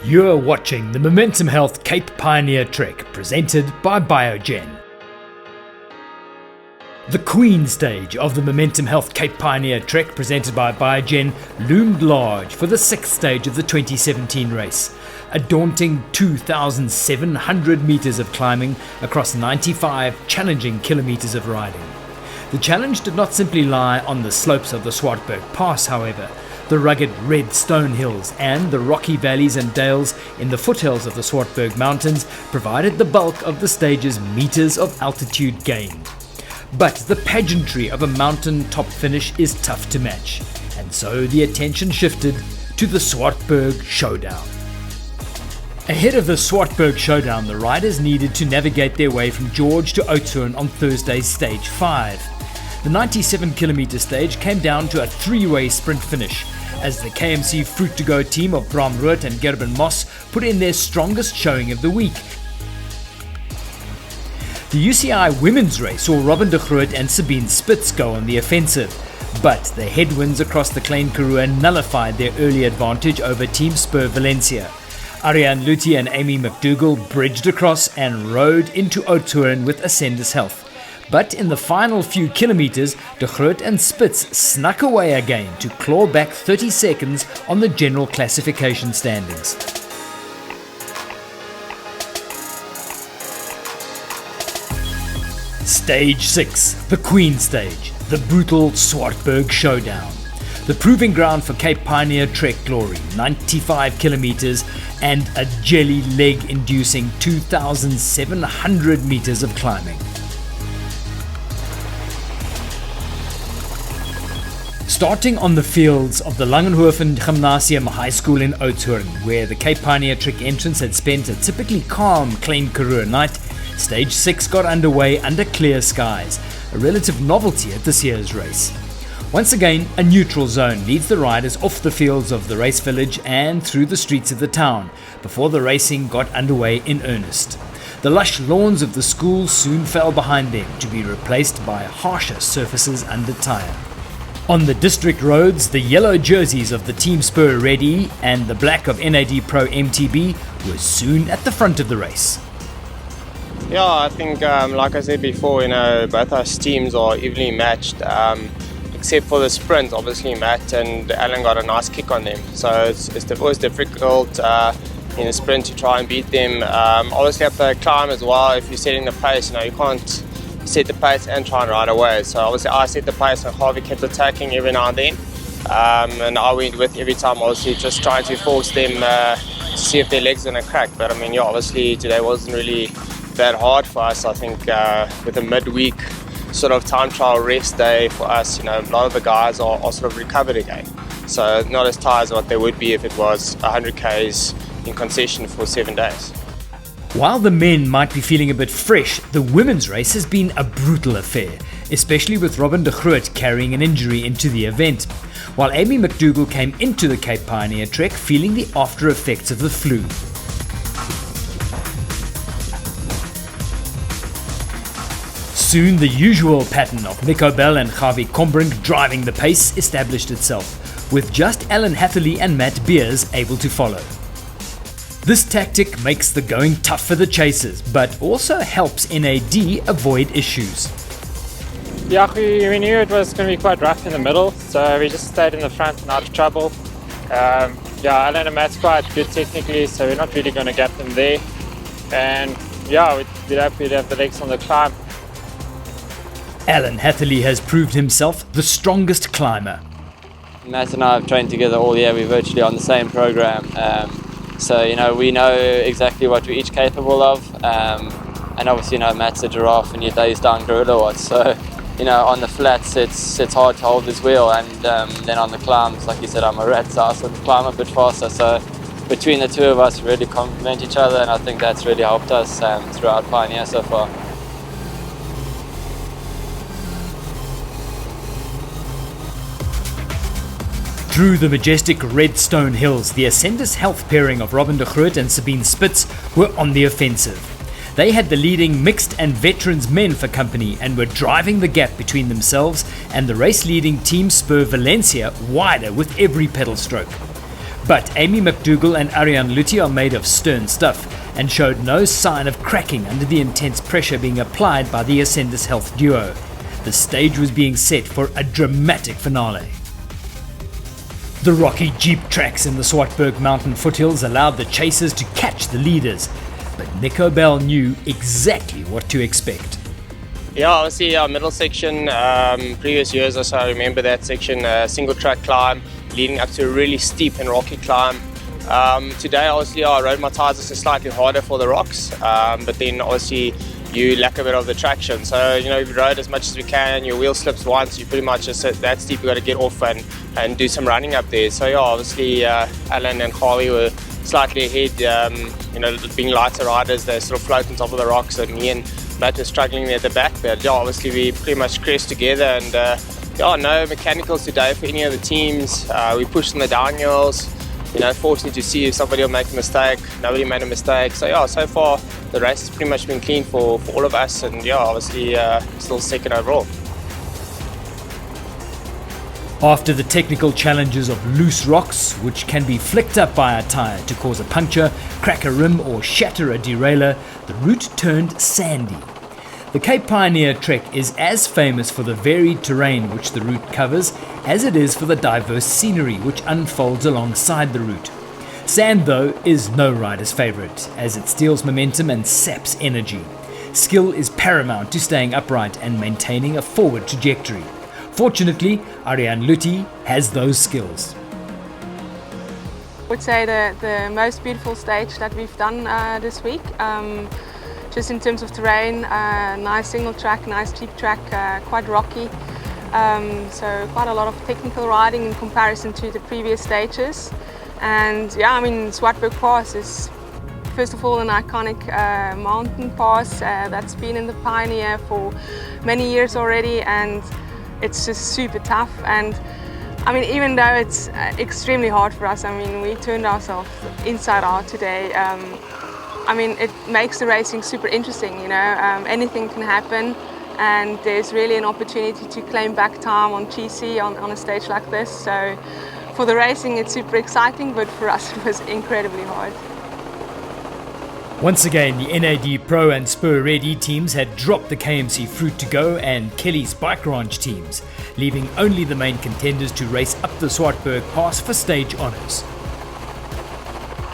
You're watching the Momentum Health Cape Pioneer Trek, presented by Biogen. The Queen stage of the Momentum Health Cape Pioneer Trek, presented by Biogen, loomed large for the sixth stage of the 2017 race. A daunting 2,700 meters of climbing across 95 challenging kilometers of riding. The challenge did not simply lie on the slopes of the Swartberg Pass, however. The rugged red stone hills and the rocky valleys and dales in the foothills of the Swartberg Mountains provided the bulk of the stage's meters of altitude gained. But the pageantry of a mountain top finish is tough to match, and so the attention shifted to the Swartberg Showdown. Ahead of the Swartberg Showdown, the riders needed to navigate their way from George to Oudtshoorn on Thursday's Stage 5. The 97-kilometer stage came down to a three-way sprint finish, as the KMC Fruit to Go team of Bram Root and Gerben Moss put in their strongest showing of the week. The UCI women's race saw Robin de Groot and Sabine Spitz go on the offensive, but the headwinds across the Klein Karoo nullified their early advantage over Team Spur Valencia. Ariane Luthi and Amy McDougall bridged across and rode into Oudtshoorn with Ascendus Health. But in the final few kilometers, de Groot and Spitz snuck away again to claw back 30 seconds on the general classification standings. Stage 6, the Queen stage, the brutal Swartberg Showdown. The proving ground for Cape Pioneer Trek glory, 95 kilometers and a jelly leg-inducing 2,700 meters of climbing. Starting on the fields of the Langenhoven Gymnasium High School in Oudtshoorn, where the Cape Pioneer Trek entrance had spent a typically calm Klein Karoo night, Stage 6 got underway under clear skies, a relative novelty at this year's race. Once again, a neutral zone leads the riders off the fields of the race village and through the streets of the town, before the racing got underway in earnest. The lush lawns of the school soon fell behind them, to be replaced by harsher surfaces under tyre. On the district roads, the yellow jerseys of the Team Spur Ready and the black of NAD Pro MTB were soon at the front of the race. Yeah, I think, like I said before, both our teams are evenly matched, except for the sprint. Obviously, Matt and Alan got a nice kick on them, so it's always difficult in a sprint to try and beat them. Obviously, up the climb as well, if you're setting the pace, you can't set the pace and try and ride away. So obviously I set the pace and Harvey kept attacking every now and then. And I went with every time, obviously just trying to force them to see if their legs are going to crack. But obviously today wasn't really that hard for us. I think with a midweek sort of time trial rest day for us, a lot of the guys are sort of recovered again. So not as tired as what they would be if it was 100 Ks in concession for 7 days. While the men might be feeling a bit fresh, the women's race has been a brutal affair, especially with Robin de Groot carrying an injury into the event, while Amy McDougall came into the Cape Pioneer Trek feeling the after effects of the flu. Soon the usual pattern of Nico Bell and Javi Combrink driving the pace established itself, with just Alan Hatherley and Matt Beers able to follow. This tactic makes the going tough for the chasers, but also helps NAD avoid issues. Yeah, we knew it was going to be quite rough in the middle, so we just stayed in the front and out of trouble. Alan and Matt's quite good technically, so we're not really going to gap them there. And we'd hope we'd have the legs on the climb. Alan Hatherley has proved himself the strongest climber. Matt and I have trained together all year. We're virtually on the same program. So, we know exactly what we're each capable of. And obviously, Matt's a giraffe and yet he's down gorilla watch. So, on the flats, it's hard to hold his wheel. And then on the climbs, like you said, I'm a rat, so I sort of climb a bit faster. So, between the two of us, we really complement each other. And I think that's really helped us throughout Pioneer so far. Through the majestic red stone hills, the Ascendus Health pairing of Robin de Groot and Sabine Spitz were on the offensive. They had the leading mixed and veterans men for company and were driving the gap between themselves and the race-leading Team Spur Valencia wider with every pedal stroke. But Amy McDougall and Ariane Lutti are made of stern stuff and showed no sign of cracking under the intense pressure being applied by the Ascendis Health duo. The stage was being set for a dramatic finale. The rocky jeep tracks in the Swartberg mountain foothills allowed the chasers to catch the leaders, but Nico Bell knew exactly what to expect. Yeah, obviously our middle section, previous years or so, I remember that section, single track climb leading up to a really steep and rocky climb. Today obviously our road my tires are slightly harder for the rocks, but then obviously you lack a bit of the traction. So, we've rode as much as we can, your wheel slips once, you pretty much just that steep, you got to get off and do some running up there. So yeah, obviously Alan and Harvey were slightly ahead, being lighter riders, they sort of float on top of the rocks, and me and Matt were struggling there at the back. But yeah, obviously we pretty much crashed together, and no mechanicals today for any of the teams. We pushed on the downhills, forcing to see if somebody will make a mistake. Nobody made a mistake. So yeah, so far the race has pretty much been clean for all of us, and yeah, obviously still second overall. After the technical challenges of loose rocks, which can be flicked up by a tyre to cause a puncture, crack a rim or shatter a derailleur, the route turned sandy. The Cape Pioneer Trek is as famous for the varied terrain which the route covers as it is for the diverse scenery which unfolds alongside the route. Sand, though, is no rider's favourite, as it steals momentum and saps energy. Skill is paramount to staying upright and maintaining a forward trajectory. Fortunately, Ariane Lutti has those skills. I would say the most beautiful stage that we've done this week. Just in terms of terrain, nice single track, nice jeep track, quite rocky. So quite a lot of technical riding in comparison to the previous stages. And yeah, Swartberg Pass is first of all an iconic mountain pass that's been in the Pioneer for many years already, and it's just super tough. And even though it's extremely hard for us, we turned ourselves inside out today. It makes the racing super interesting, anything can happen, and there's really an opportunity to claim back time on GC on a stage like this. So for the racing it's super exciting, but for us it was incredibly hard. Once again, the NAD Pro and Spur Ready teams had dropped the KMC Fruit to Go and Kelly's Bike Ranch teams, leaving only the main contenders to race up the Swartberg Pass for stage honours.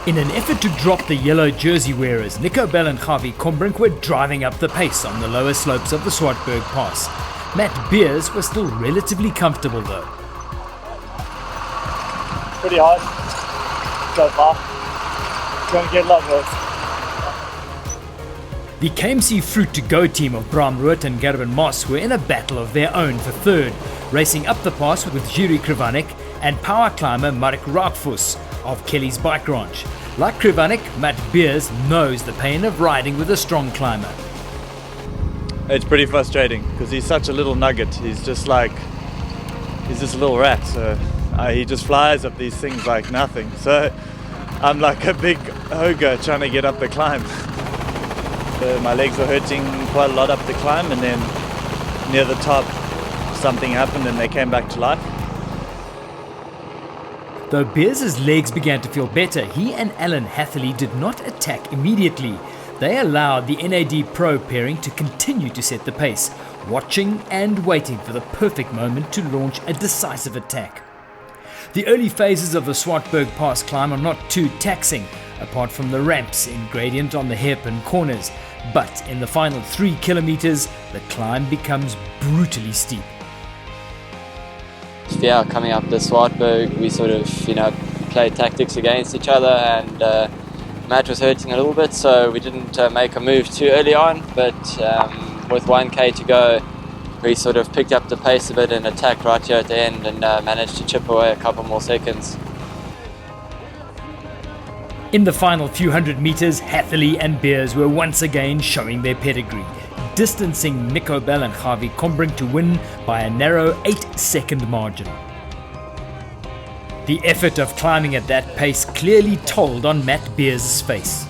In an effort to drop the yellow jersey wearers, Nico Bell and Javi Combrink were driving up the pace on the lower slopes of the Swartberg Pass. Matt Beers was still relatively comfortable though. Pretty hard so far. Going to get a lot worse. The KMC Fruit to Go team of Bram Root and Gerben Moss were in a battle of their own for third, racing up the pass with Jiri Krivanek and power climber Marek Raakfus of Kelly's Bike Ranch. Like Krivanek, Matt Beers knows the pain of riding with a strong climber. It's pretty frustrating because he's such a little nugget. He's just a little rat. So he just flies up these things like nothing. So I'm like a big ogre trying to get up the climb. My legs were hurting quite a lot up the climb, and then near the top something happened and they came back to life. Though Beers' legs began to feel better, he and Alan Hatherley did not attack immediately. They allowed the NAD Pro pairing to continue to set the pace, watching and waiting for the perfect moment to launch a decisive attack. The early phases of the Swartberg Pass climb are not too taxing, apart from the ramps in gradient on the hairpin corners, but in the final 3 kilometers, the climb becomes brutally steep. Yeah, coming up the Swartberg, we sort of, played tactics against each other, and Matt was hurting a little bit, so we didn't make a move too early on, but with 1k to go, we sort of picked up the pace a bit and attacked right here at the end, and managed to chip away a couple more seconds. In the final few hundred meters, Hatherley and Beers were once again showing their pedigree, distancing Nico Bell and Javi Combrink to win by a narrow 8-second margin. The effort of climbing at that pace clearly told on Matt Beers' face.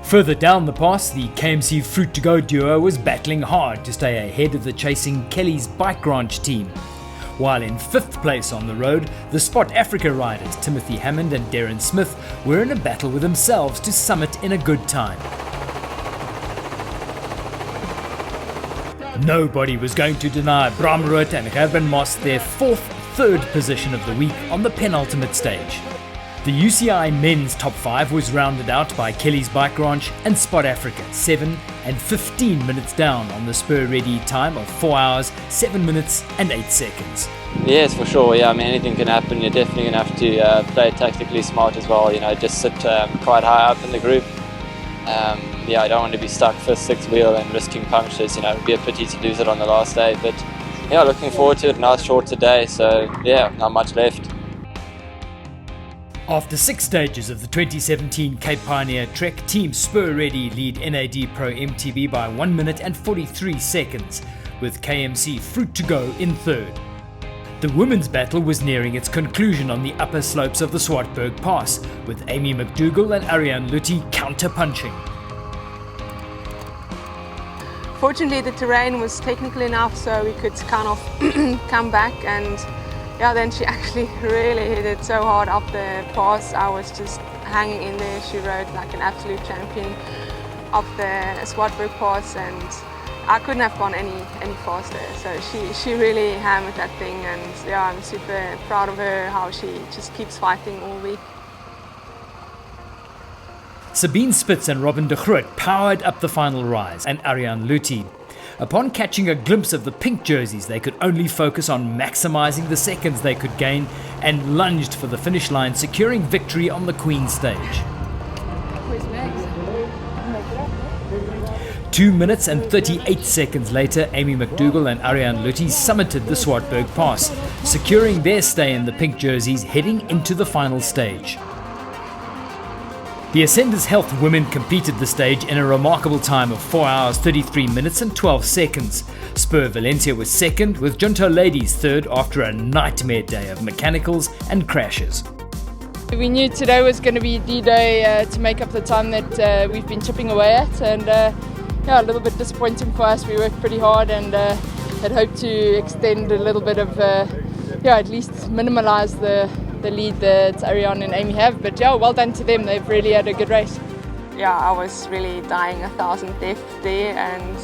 Further down the pass, the KMC Fruit to Go duo was battling hard to stay ahead of the chasing Kelly's Bike Ranch team. while in 5th place on the road, the Spot Africa riders Timothy Hammond and Darren Smith were in a battle with themselves to summit in a good time. Nobody was going to deny Bram Roth and Gerben Moss their 3rd position of the week on the penultimate stage. The UCI men's top 5 was rounded out by Kelly's Bike Ranch and Spot Africa, 7 and 15 minutes down on the spur-ready time of 4 hours, 7 minutes and 8 seconds. Yes, for sure. Yeah, I mean, anything can happen. You're definitely going to have to play tactically smart as well. You know, just sit quite high up in the group. Yeah, I don't want to be stuck 5th, 6th wheel and risking punctures. You know, it would be a pity to lose it on the last day. But yeah, looking forward to it. Nice short today. So yeah, not much left. After 6 stages of the 2017 Cape Pioneer Trek, Team Spur Ready lead NAD Pro MTB by 1 minute and 43 seconds, with KMC Fruit to Go in 3rd. The women's battle was nearing its conclusion on the upper slopes of the Swartberg Pass, with Amy McDougall and Ariane Lutti counter-punching. Fortunately, the terrain was technical enough so we could kind of come back, and yeah, then she actually really hit it so hard up the pass. I was just hanging in there. She rode like an absolute champion up the Swartberg Pass, and I couldn't have gone any faster. So she really hammered that thing, and yeah, I'm super proud of her, how she just keeps fighting all week. Sabine Spitz and Robin de Groot powered up the final rise, and Ariane Lutti. Upon catching a glimpse of the pink jerseys, they could only focus on maximising the seconds they could gain and lunged for the finish line, securing victory on the Queen stage. 2 minutes and 38 seconds later, Amy McDougall and Ariane Lutti summited the Swartberg Pass, securing their stay in the pink jerseys heading into the final stage. The Ascenders Health women completed the stage in a remarkable time of 4 hours, 33 minutes and 12 seconds. Spur Valencia was 2nd, with Junto Ladies 3rd after a nightmare day of mechanicals and crashes. We knew today was going to be D-Day to make up the time that we've been chipping away at, and yeah, a little bit disappointing for us. We worked pretty hard and had hoped to extend a little bit of, yeah, at least minimalise the lead that Ariane and Amy have, but yeah, well done to them. They've really had a good race. Yeah, I was really dying 1,000 deaths there, and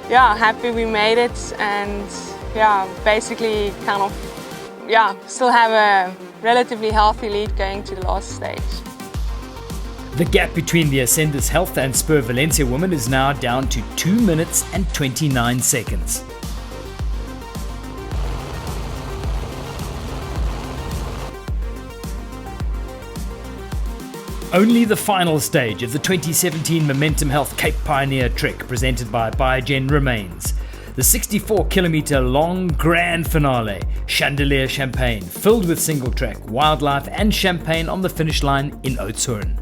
yeah, happy we made it, and yeah, basically kind of, yeah, still have a relatively healthy lead going to the last stage. The gap between the Ascenders Health and Spur Valencia women is now down to 2 minutes and 29 seconds. Only the final stage of the 2017 Momentum Health Cape Pioneer Trek, presented by Biogen, remains. The 64-kilometre long grand finale, Chandelier Champagne, filled with single track, wildlife and champagne on the finish line in Oudtshoorn.